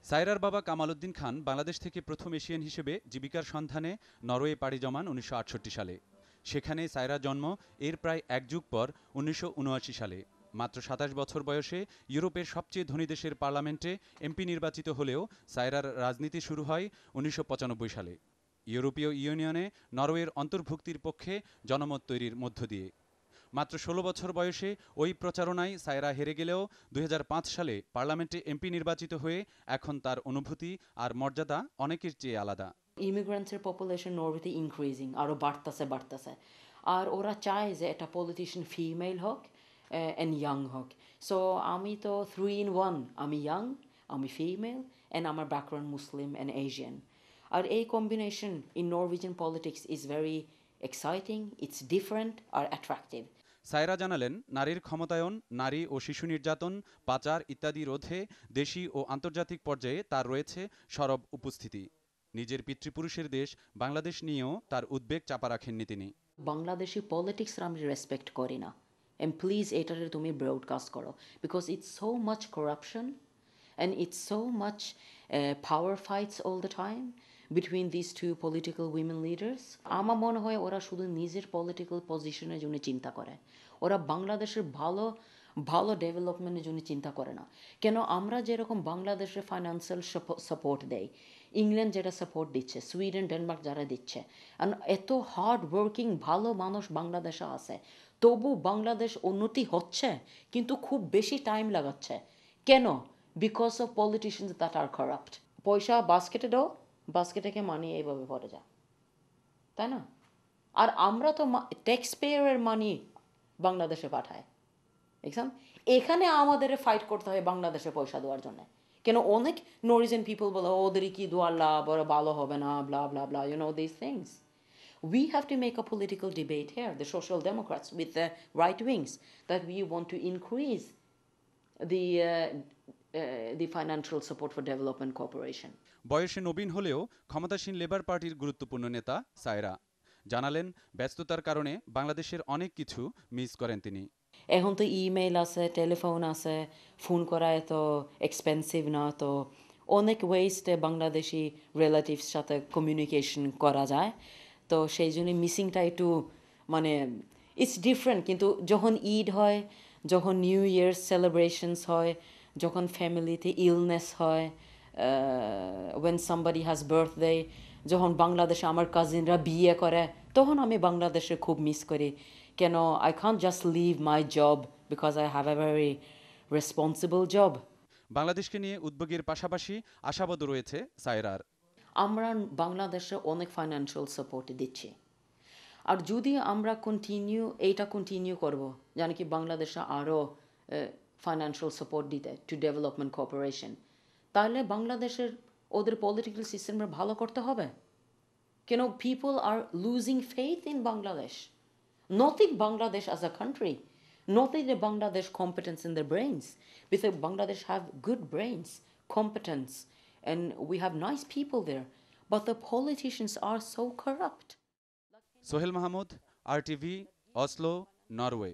সায়রার বাবা কামাল উদ্দিন খান বাংলাদেশ থেকে প্রথম এশিয়ান হিসেবে জীবিকার সন্ধানে নরওয়ে পাড়ি জমান ১৯৬৮ সালে। সেখানে সায়রার জন্ম। এর প্রায় এক যুগ পর ১৯৭৯ সালে মাত্র ২৭ বছর বয়সে ইউরোপের সবচেয়ে ধনী দেশের পার্লামেন্টে এমপি নির্বাচিত হলেও সায়রার রাজনীতি শুরু হয় ১৯৯৫ সালে ইউরোপীয় ইউনিয়নে নরওয়ের অন্তর্ভুক্তির পক্ষে জনমত তৈরির মধ্য দিয়ে। মাত্র ১৬ বছর বয়সে ওই প্রচারণায় সায়রা হেরে গেলেও ২০০৫ সালে পার্লামেন্টে এমপি নির্বাচিত হয়ে এখন তার অনুভূতি আর মর্যাদা অনেকের চেয়ে আলাদা। ইমিগ্রেন্টসের পপুলেশন নরওয়েতে ইনক্রিজিং, আরও বাড়তেছে। আর ওরা চায় যে একটা পলিটিশিয়ান ফিমেল হোক অ্যান্ড ইয়াং হোক। সো আমি তো 3 in 1, আমি ইয়াং, আমি ফিমেল, অ্যান্ড আমার ব্যাকগ্রাউন্ড মুসলিম অ্যান্ড এশিয়ান। আর এই combination in Norwegian politics is very exciting, it's different আর অ্যাট্রাকটিভ। সায়রা জানালেন, নারীর ক্ষমতায়ন, নারী ও শিশু নির্যাতন, পাচার ইত্যাদি রোধে দেশি ও আন্তর্জাতিক পর্যায়ে তার রয়েছে সরব উপস্থিতি। নিজের পিতৃপুরুষের দেশ বাংলাদেশ নিয়েও তার উদ্বেগ চাপা রাখেননি তিনি। বাংলাদেশি পলিটিক্স আমি রেসপেক্ট করি না, অ্যান্ড প্লিজ এটারে তুমি ব্রডকাস্ট করো, because it's so much corruption and it's so much power fights all the time between this two political women leaders. আমার মনে হয় ওরা শুধু নিজের পলিটিক্যাল পজিশনের জন্য চিন্তা করে, ওরা বাংলাদেশের ভালো ভালো ডেভেলপমেন্টের জন্য চিন্তা করে না। কেন আমরা যেরকম বাংলাদেশে ফাইন্যান্সিয়াল সাপোর্ট দেয়, ইংল্যান্ড যেটা সাপোর্ট দিচ্ছে, সুইডেন ডেনমার্ক যারা দিচ্ছে, আর এত হার্ড ওয়ার্কিং ভালো মানুষ বাংলাদেশে আছে, তবু বাংলাদেশ উন্নতি হচ্ছে কিন্তু খুব বেশি টাইম লাগাচ্ছে। কেন? Because of politicians that are corrupt. পয়সা বাস্কেটে দাও, বাস্কেট থেকে মানি এইভাবে ভরে যায়, তাই না? আর আমরা তো ট্যাক্স পেয়ারের মানি বাংলাদেশে পাঠায়। দেখছেন, এখানে আমাদের ফাইট করতে হয় বাংলাদেশে পয়সা দেওয়ার জন্য। কেন অনেক নরিজেন পিপল বলে ওদেরই কি দোয়ার লাভ, ওরা ভালো হবে না, blah blah blah, you know this things. We have to make a political debate here, the Social Democrats with the right wings, that we want to increase the financial support for development cooperation. বয়সে নবীন হলেও ক্ষমতাসীন labour পার্টির গুরুত্বপূর্ণ নেতা সায়রা জানালেন, ব্যস্ততার কারণে বাংলাদেশের অনেক কিছু মিস করেন তিনি। এখন তো ইমেইল আছে, টেলিফোন আছে, ফোন করা এত এক্সপেন্সিভ না, তো অনেক ওয়েস্টে বাংলাদেশি রিলেটিভস সাথে কমিউনিকেশন করা যায়। তো সেই জন্য মিসিংটা একটু মানে ইটস ডিফারেন্ট। কিন্তু যখন ঈদ হয়, যখন নিউ ইয়ার সেলিব্রেশনস হয়, যখন ফ্যামিলিতে ইলনেস হয়, ওয়েন সামবডি হ্যাজ বার্থডে, যখন বাংলাদেশে আমার কাজিনরা বিয়ে করে, তখন আমি বাংলাদেশে খুব মিস করি। কেন, I can't just leave my job because I have a very responsible job. বাংলাদেশকে নিয়ে উদ্বেগের পাশাপাশি আশাবাদও রয়েছে সায়রার। আমরা বাংলাদেশে অনেক ফাইন্যান্সিয়াল সাপোর্ট দিচ্ছি, আর যদি আমরা এইটা কন্টিনিউ করব, জানি কি বাংলাদেশে আরও ফাইন্যান্সিয়াল সাপোর্ট দিতে টু ডেভেলপমেন্ট কোঅপারেশন, তাহলে বাংলাদেশের ওদের পলিটিক্যাল সিস্টেমটা ভালো করতে হবে। কেন, people R losing faith in Bangladesh, not in Bangladesh as a country, not in the Bangladesh competence in their brains, because Bangladesh have good brains, competence, and we have nice people there, but the politicians are so corrupt. Sohel Mahmud, RTV, Oslo, Norway.